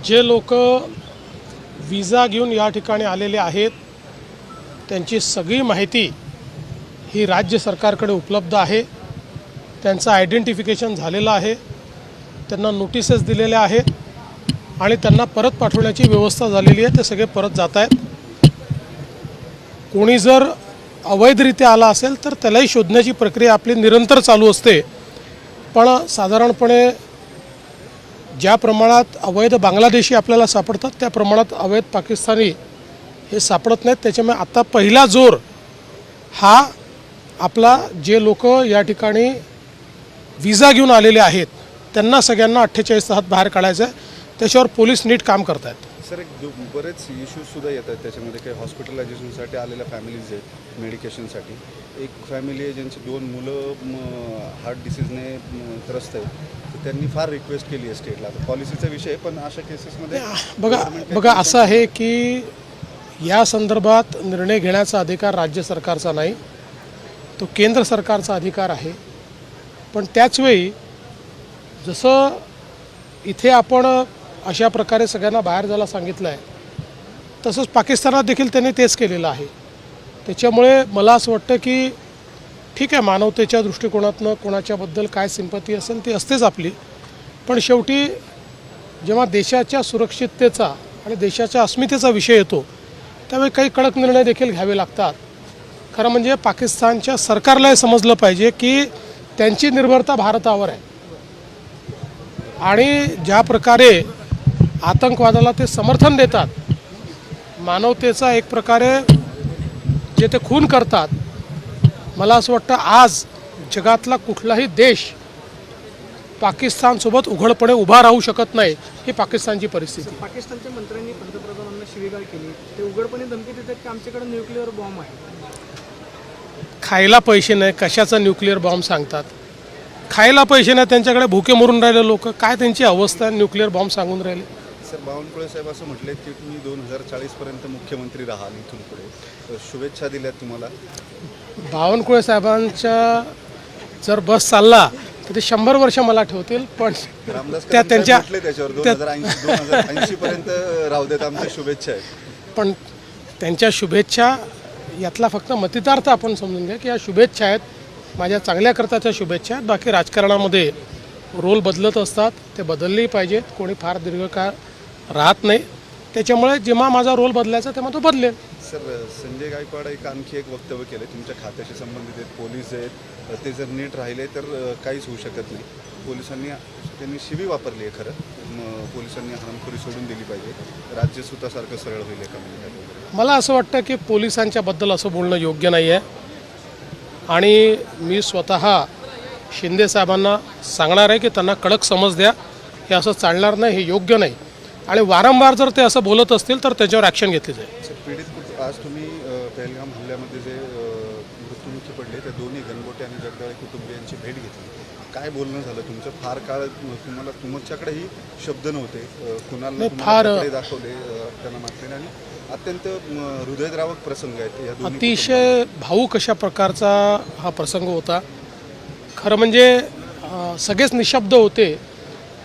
जे लोक विजा घेऊन या ठिकाणी आलेले आहेत त्यांची सगळी माहिती ही राज्य सरकारकडे उपलब्ध आहे। त्यांचं आयडेंटिफिकेशन झालेलं आहे, त्यांना नोटिसेस दिलेल्या आहेत आणि त्यांना परत पाठवण्याची व्यवस्था झालेली आहे। ते सगळे परत जात आहेत। कोणी जर अवैधरित्या आला असेल तर त्यालाही शोधण्याची प्रक्रिया आपली निरंतर चालू असते। पण साधारणपणे ज्या प्रमाणात अवैध बांगलादेशी आपल्याला सापडतात त्या प्रमाणात अवैध पाकिस्तानी हे सापडत नाहीत। त्याच्यामुळे आता पहिला जोर हा आपला जे लोक या ठिकाणी विजा घेऊन आलेले आहेत त्यांना सगळ्यांना 48 तासात बाहेर काढायचं आहे। त्याच्यावर पोलीस नीट काम करत आहेत। सर, एक बरेच इश्यूजसुद्धा येतात त्याच्यामध्ये। काही हॉस्पिटलायझेशनसाठी आलेल्या फॅमिलीज आहेत, मेडिकेशनसाठी। एक फॅमिली आहे ज्यांची 2 मुलं हार्ट डिसीजने त्रस्त आहेत, तर त्यांनी फार रिक्वेस्ट केली आहे स्टेटला। पॉलिसीचा विषय पण अशा केसेसमध्ये बघा असं आहे की या संदर्भात निर्णय घेण्याचा अधिकार राज्य सरकारचा नाही, तो केंद्र सरकारचा अधिकार आहे। पण त्याचवेळी जसं इथे आपण अशा प्रकारे सगळ्यांना बाहेर जायला सांगितलं आहे तसंच पाकिस्तानात देखील त्यांनी तेच केलेलं आहे। त्याच्यामुळे मला असं वाटतं की ठीक आहे, मानवतेच्या दृष्टिकोनातनं कोणाच्याबद्दल काय सिंपती असेल ती असतेच आपली, पण शेवटी जेव्हा देशाच्या सुरक्षिततेचा आणि देशाच्या अस्मितेचा विषय येतो त्यावेळी काही कडक निर्णय देखील घ्यावे लागतात। खरं म्हणजे पाकिस्तानच्या सरकारला समजलं पाहिजे की त्यांची निर्भरता भारतावर आहे आणि ज्या प्रकारे आतंकवादाला ते समर्थन देतात, मानवतेचा एक प्रकारे जे ते खून करतात, मला असं वाटतं आज जगातला कुठलाही देश पाकिस्तानसोबत उघडपणे उभा राहू शकत नाही। ही पाकिस्तानची परिस्थिती। पाकिस्तानच्या मंत्र्यांनी पंतप्रधानांना शिवीगाळ केली, ते उघडपणे धमकी देतात की आमच्याकडे न्यूक्लिअर बॉम्ब आहे। खायला पैसे नाही, कशाचा न्यूक्लिअर बॉम्ब सांगतात? खायला पैसे नाही, त्यांच्याकडे भुके मरून राहिले लोक। काय त्यांची अवस्था आहे, न्यूक्लिअर बॉम्ब सांगून राहिले? सर, बावनकुळे साहेब असं म्हटले की तुम्ही 2040पर्यंत मुख्यमंत्री राहाल, इथून पुढे शुभेच्छा दिल्यात तुम्हाला। बावनकुळे साहेबांच्या जर बस चालला तर ते 100 वर्ष मला ठेवतील, पण त्या त्यांच्या 2080 पर्यंत राहू देत, आमच्या शुभेच्छा आहेत। पण त्यांच्या शुभेच्छा यातला फक्त मतितार्थ आपण समजून घ्या की या शुभेच्छा आहेत, माझ्या चांगल्या करताच्या शुभेच्छा आहेत। बाकी राजकारणामध्ये रोल बदलत असतात, ते बदललेही पाहिजेत, कोणी फार दीर्घकाळ राहत नाही। त्याच्यामुळे जेव्हा माझा रोल बदलायचा तेव्हा तो बदलेल। सर, संजय गायकवाड आणखी एक वक्तव्य केलं, तुमच्या खात्याशी संबंधित आहेत, पोलीस आहेत, ते जर नीट राहिले तर काहीच होऊ शकत नाही। पोलिसांनी त्यांनी शिवी वापरली आहे, खरं पोलिसांनी हरामखोरी सोडून दिली पाहिजे, राज्य सुतासारखं सरळ होईल एका मिनिटात। मला असं वाटतं की पोलिसांच्याबद्दल असं बोलणं योग्य नाही आहे आणि मी स्वतः शिंदे साहेबांना सांगणार आहे की त्यांना कडक समज द्या, हे असं चालणार नाही, हे योग्य नाही आणि वारंवार जर ते असं बोलत असतील तर त्याच्यावर ॲक्शन घेतली जाईल। सर, पीडित आज तुम्ही पहलगाम हल्ल्यामध्ये जे मृत्युमुखी पडले त्या दोन्ही गणगोटे आणि जगदाळे कुटुंबियांची भेट घेतली, काय बोलणं झालं तुमचं? फार काळ तुमच्याकडेही शब्द नव्हते, कुणाला फार दाखवले त्यांना मात्र, आणि अत्यंत हृदयद्रावक प्रसंग आहेत। अतिशय भावूक अशा प्रकारचा हा प्रसंग होता। खरं म्हणजे सगळेच निशब्द होते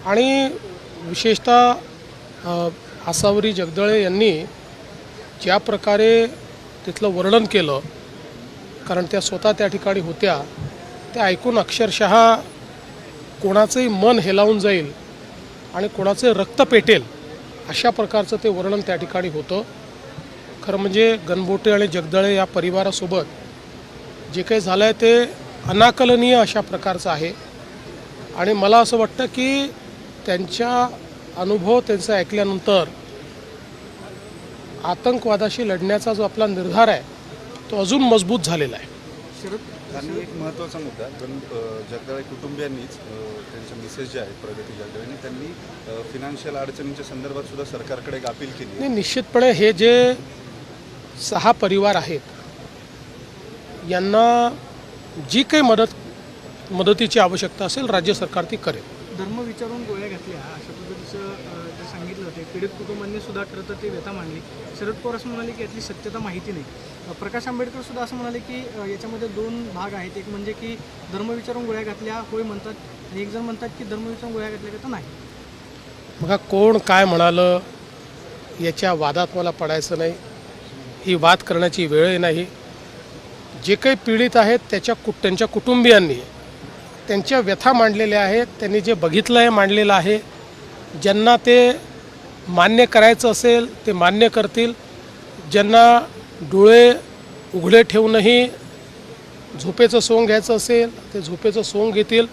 आणि विशेषतः आसावरी जगदळे यांनी ज्या प्रकारे तिथलं वर्णन केलं, कारण त्या स्वतः त्या ठिकाणी होत्या, ते ऐकून अक्षरशः कोणाचंही मन हेलावून जाईल आणि कोणाचं रक्त पेटेल अशा प्रकारचं ते वर्णन त्या ठिकाणी होतं। खरं म्हणजे गणबोटे आणि जगदळे या परिवारासोबत जे काही झालं आहे ते अनाकलनीय अशा प्रकारचं आहे आणि मला असं वाटतं की त्यांच्या अनुभव त्यांचं ऐकल्यानंतर आतंकवादाशी लढण्याचा जो आपला निर्धार आहे तो अजून मजबूत झालेला आहे। आणि एक महत्त्वाचा मुद्दा, जगदाळे कुटुंबियांनीच त्यांच्या मिसेस ज्या आहेत प्रगती जगदाळेंनी, त्यांनी फिनान्शियल अडचणींच्या संदर्भात सुद्धा सरकारकडे एक अपील केली। नाही, निश्चितपणे हे जे 6 परिवार आहेत यांना जी काही मदतीची आवश्यकता असेल राज्य सरकार ती करेल। धर्म विचारून गोळ्या घातल्या अशा पद्धतीचं जे सांगितलं होते, पीडित कुटुंबांनी सुद्धा खरं तर ते व्यथा मांडली। शरद पवार असं म्हणाले की यातली सत्यता माहिती नाही। प्रकाश आंबेडकर सुद्धा असं म्हणाले की याच्यामध्ये 2 भाग आहेत, एक म्हणजे की धर्म विचारून गोळ्या घातल्या होय म्हणतात आणि एक जण म्हणतात की धर्म विचारून गोळ्या घातल्या का तर नाही। बघा, कोण काय म्हणालं याच्या वादात मला पडायचं नाही. ही वाद करण्याची वेळ नाही. जे काही पीडित आहेत त्यांच्या कुटुंबियांनी त्यांच्या व्यथा मांडलेल्या आहेत. त्यांनी जे बघितलं आहे मांडलेलं आहे. ज्यांना ते मान्य करायचं असेल ते मान्य करतील. ज्यांना डोळे उघडे ठेवूनही झोपेचं सोंग घ्यायचं असेल ते झोपेचं सोंग घेतील.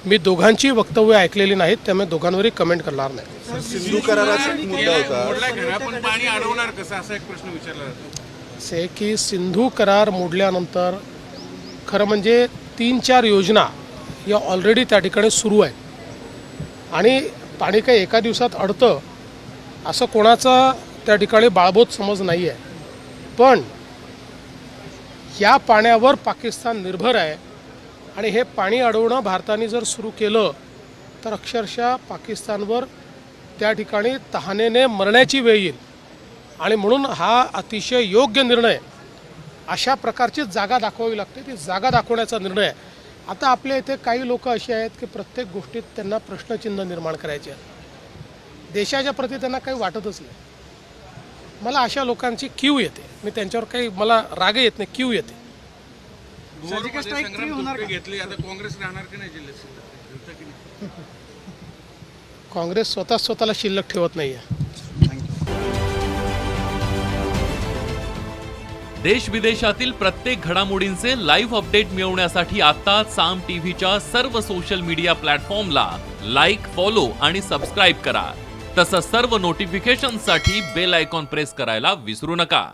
मी दोघांची वक्तव्य ऐकलेली नाहीत, त्यामुळे दोघांवरही कमेंट करणार नाही. सिंधू कराराचा एक मुद्दा होता. पण पाणी अडवणार कसं असा एक प्रश्न विचारला जातो. असे की सिंधू करार मोडल्यानंतर खरं म्हणजे 3-4 योजना या ऑलरेडी त्या ठिकाणी सुरू आहेत आणि पाणी काही एका दिवसात अडतं असं कोणाचा त्या ठिकाणी बाळबोध समज नाही आहे. पण या पाण्यावर पाकिस्तान निर्भर आहे आणि हे पाणी अडवणं भारताने जर सुरू केलं तर अक्षरशः पाकिस्तानवर त्या ठिकाणी तहानेने मरण्याची वेळ येईल. आणि म्हणून हा अतिशय योग्य निर्णय. अशा प्रकारची जागा दाखवावी लागते. ती जागा दाखवण्याचा निर्णय. आता आपल्या इथे काही लोक असे आहेत की प्रत्येक गोष्टीत त्यांना प्रश्नचिन्ह निर्माण करायचे आहे. देशाच्या प्रती त्यांना काही वाटतच नाही. मला अशा लोकांची कीव येते. मी त्यांच्यावर काही मला राग येत नाही, कीव येते. सर्जिकल स्ट्राईक फ्री होणार का? घेतली आता काँग्रेस राहणार की नाही जिल्ह्यात? काँग्रेस स्वतःला शिल्लक ठेवत नाही आहे. देश विदेशातील प्रत्येक घडामोडींचे लाईव्ह अपडेट मिळवण्यासाठी आता साम टीव्हीच्या सर्व सोशल मीडिया प्लॅटफॉर्मला लाईक, फॉलो आणि सबस्क्राईब करा. तसंच सर्व नोटिफिकेशनसाठी बेल आयकॉन प्रेस करायला विसरू नका.